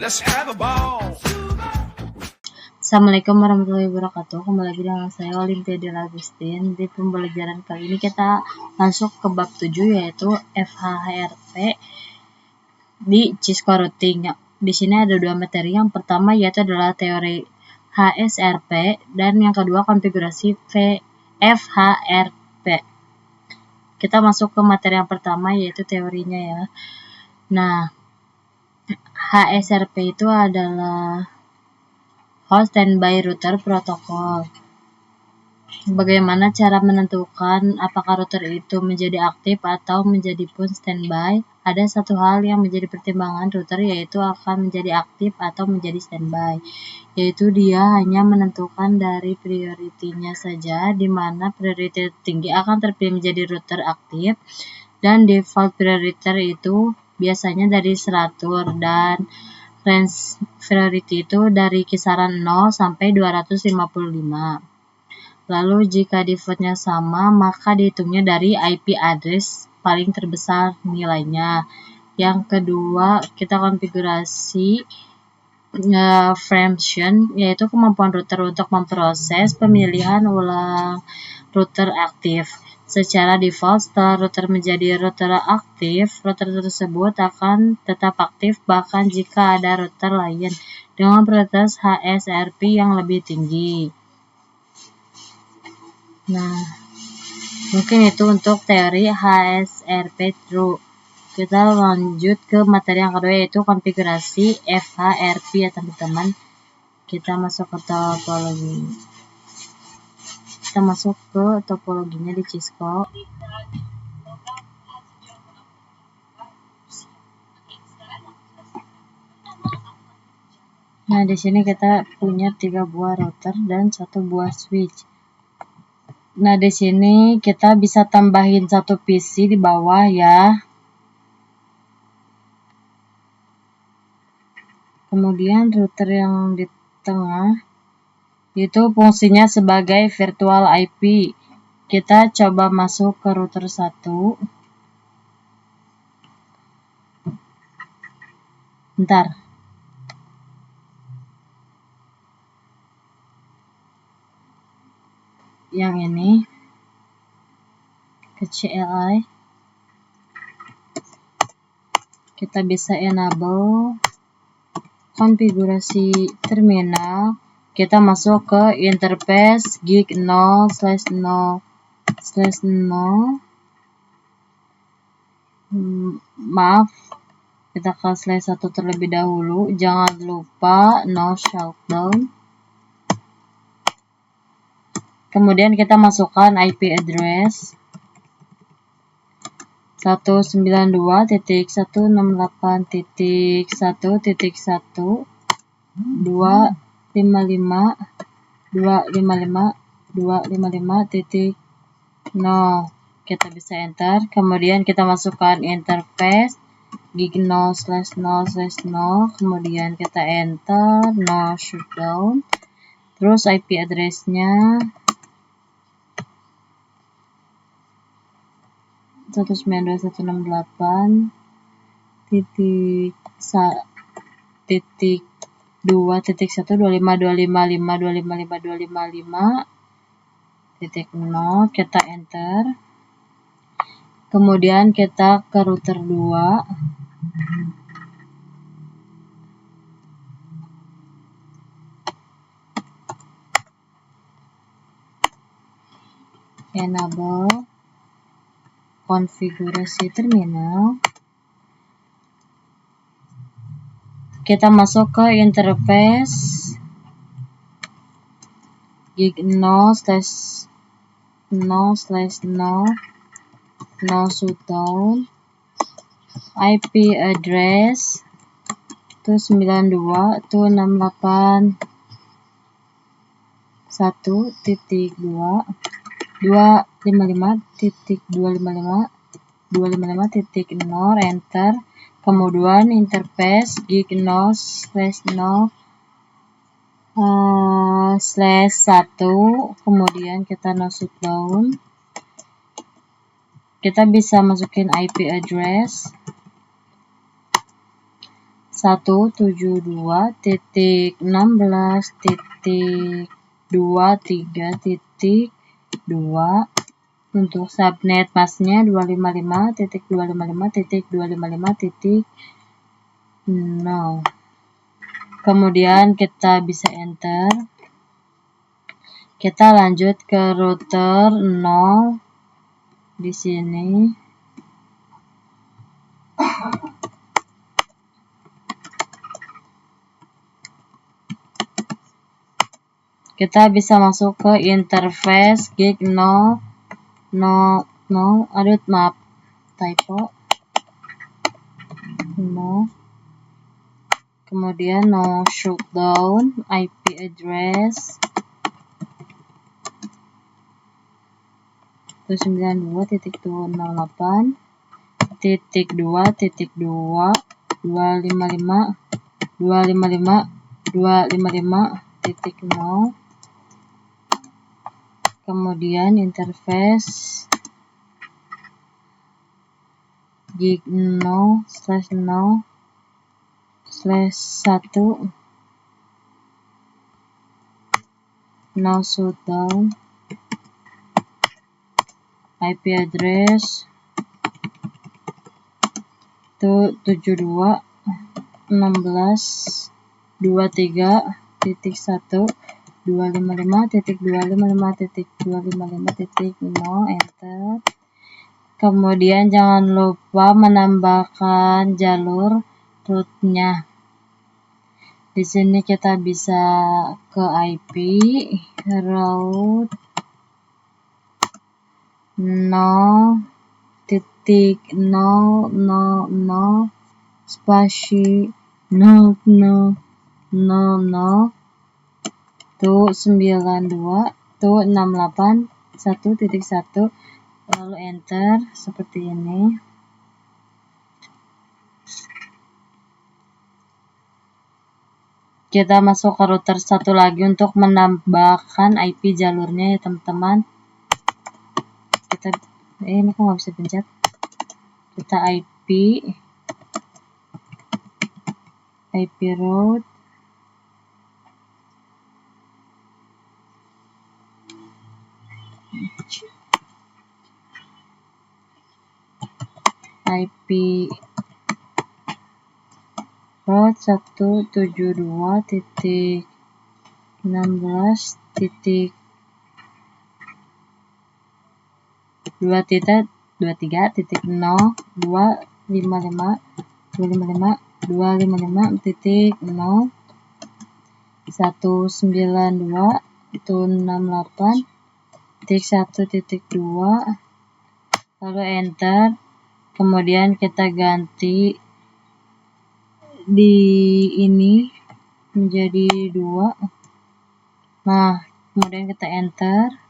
Let's have a ball. Assalamualaikum warahmatullahi wabarakatuh. Kembali lagi dengan saya Olimpiade Agustin. Di pembelajaran kali ini kita masuk ke bab 7 yaitu FHRP di Cisco Routing. Di sini ada dua materi. Yang pertama yaitu adalah teori HSRP dan yang kedua konfigurasi FHRP. Kita masuk ke materi yang pertama yaitu teorinya ya. Nah, HSRP itu adalah Host Standby Router Protocol. Bagaimana cara menentukan apakah router itu menjadi aktif atau menjadi pun standby? Ada satu hal yang menjadi pertimbangan router yaitu akan menjadi aktif atau menjadi standby, yaitu dia hanya menentukan dari prioritinya saja, di mana priority tinggi akan terpilih menjadi router aktif dan default priority itu biasanya dari seratur dan range priority itu dari kisaran 0 sampai 255. Lalu jika defaultnya sama, maka dihitungnya dari IP address paling terbesar nilainya. Yang kedua, kita konfigurasi function, yaitu kemampuan router untuk memproses pemilihan ulang router aktif. Secara default, setelah router menjadi router aktif, router tersebut akan tetap aktif bahkan jika ada router lain dengan prioritas HSRP yang lebih tinggi. Nah, mungkin itu untuk teori HSRP true. Kita lanjut ke materi yang kedua yaitu konfigurasi FHRP ya teman-teman. Kita masuk ke topologi. Kita masuk ke topologinya di Cisco. Nah, di sini kita punya 3 buah router dan 1 buah switch. Nah, di sini kita bisa tambahin 1 PC di bawah ya. Kemudian router yang di tengah itu fungsinya sebagai virtual IP. Kita coba masuk ke router 1. Bentar. Yang ini ke CLI. Kita bisa enable konfigurasi terminal. Kita masuk ke interface gig 0/0/0. Maaf, kita ke /1 terlebih dahulu. Jangan lupa no shutdown. Kemudian kita masukkan IP address 192.168.1.1.255.255.0. Kita bisa enter. Kemudian kita masukkan interface gig 0/0/0. Kemudian kita enter no shutdown. Terus IP address-nya 192.168.2.1.255.255.255.255.0. Kita enter. Kemudian kita ke router 2. Enable konfigurasi terminal. Kita masuk ke interface gig 0/0/0 no shutdown. IP address 192.168.255.255.0. Enter. Kemudian interface gig 0/0/1. Kemudian kita no shutdown. Kita bisa masukin IP address 172.16.23.2. Untuk subnet masknya 255.255.255.0. Kemudian kita bisa enter. Kita lanjut ke router 0 di sini. Kita bisa masuk ke interface gig 0. Aduh, maaf, typo. 0. Kemudian no shutdown, IP address 192.2.255.255.255.0. Kemudian interface gig 0/0/1 no shutdown, IP address 72.16.2.3.1.255.255.255.0. enter. Kemudian jangan lupa menambahkan jalur rootnya. Di sini kita bisa ke IP route 0.000 spasi 0000 tuh 92 tuh 681.1, lalu enter seperti ini. Kita masuk ke router satu lagi untuk menambahkan IP jalurnya ya teman-teman. Kita ini kok nggak bisa pencet. Kita IP route route 172.16.23.0.255.255.255.0 192.168.1.2, lalu enter. Kemudian kita ganti di ini menjadi 2. Nah, kemudian kita enter.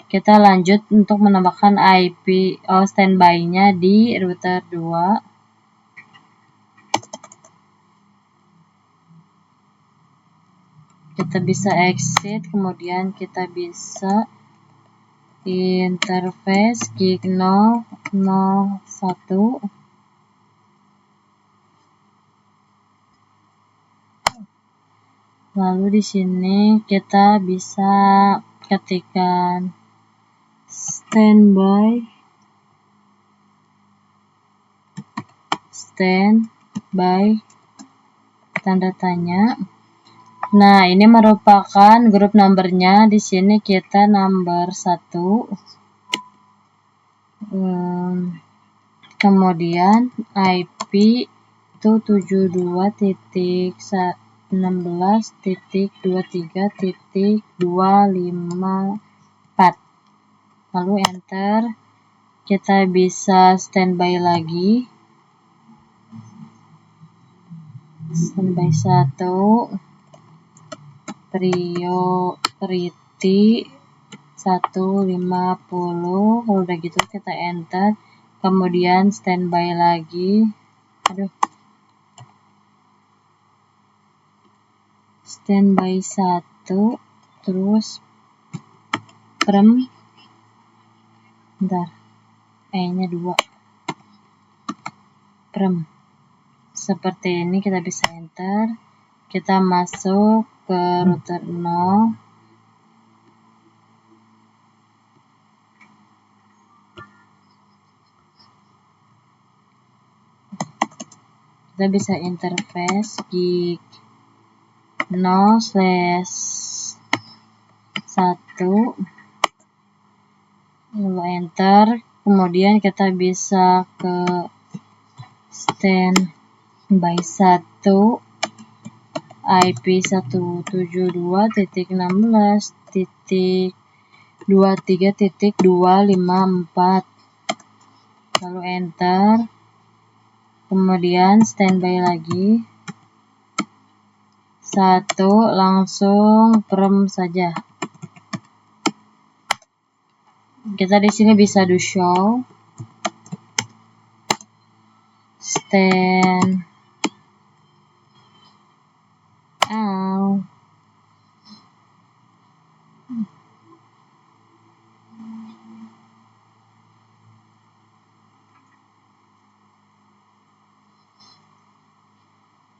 Kita lanjut untuk menambahkan IP standby-nya di router 2. Kita bisa exit, kemudian kita bisa interface gig 001. Lalu di sini kita bisa ketikkan standby tanda tanya. Nah, ini merupakan grup numbernya. Di sini kita number 1. Kemudian IP itu 72.16.23.254. Lalu enter. Kita bisa standby lagi. Standby 1. Priority 150. Kalau udah gitu kita enter. Kemudian standby lagi. Standby 1, terus E-nya 2. seperti ini, kita bisa enter. Kita masuk ke router 0. Kita bisa interface gig 0/1, lalu enter. Kemudian kita bisa ke standby 1 IP 172.16.23.254, lalu enter. Kemudian standby lagi 1, langsung perm saja. Kita di sini bisa do show stand out.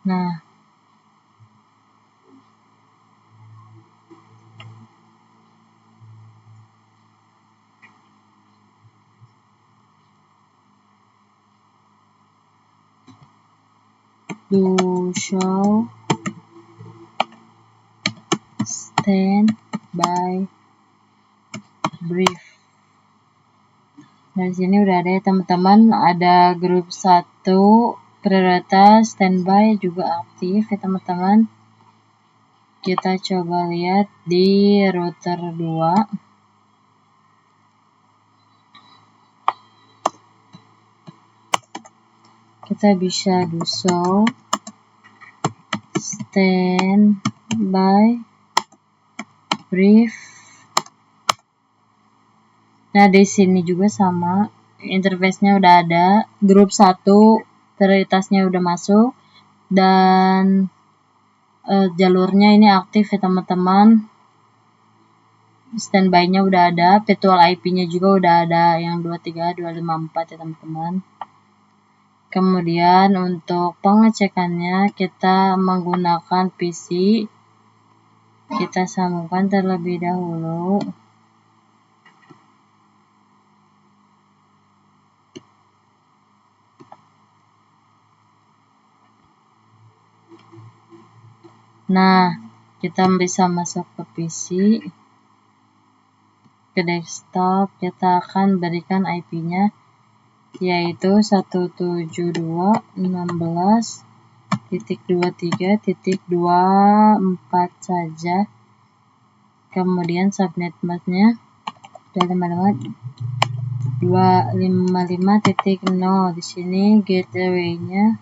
Nah, do show standby brief. Dari sini udah ada ya teman-teman, ada grup 1 prioritas standby juga aktif ya teman-teman. Kita coba lihat di router 2. Kita bisa do show standby brief. Nah, di sini juga sama, interface-nya udah ada, grup 1 prioritasnya udah masuk, dan jalurnya ini aktif ya teman-teman. Standby-nya udah ada, virtual IP-nya juga udah ada yang 23.254 ya teman-teman. Kemudian untuk pengecekannya kita menggunakan PC. Kita sambungkan terlebih dahulu. Nah, kita bisa masuk ke PC, ke desktop. Kita akan berikan IP-nya yaitu 172.16.23.24 saja. Kemudian subnet masknya udah 255.0. Di sini gateway-nya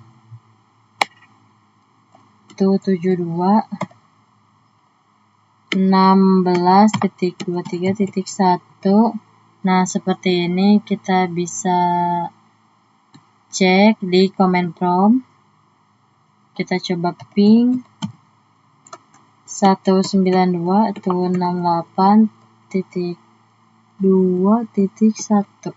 172.16.23.1. Nah, seperti ini kita bisa cek di command prompt. Kita coba ping 192.68.2.1.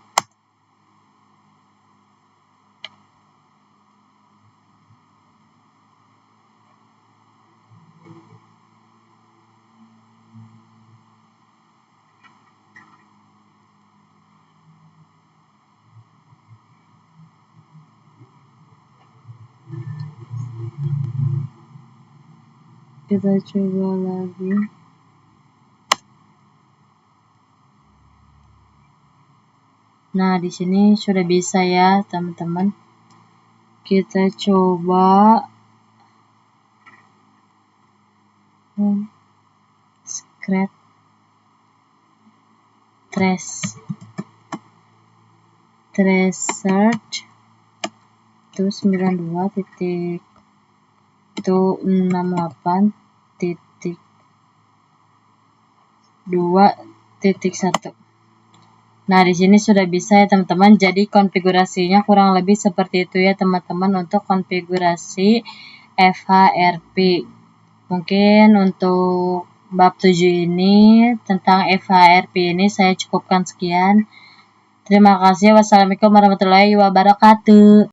Kita coba lagi. Nah, di sini sudah bisa ya, teman-teman. Kita coba scratch trace search itu 92.2.1. Nah, di sini sudah bisa ya teman-teman. Jadi konfigurasinya kurang lebih seperti itu ya teman-teman untuk konfigurasi FHRP. Mungkin untuk bab 7 ini tentang FHRP ini saya cukupkan sekian. Terima kasih. Wassalamualaikum warahmatullahi wabarakatuh.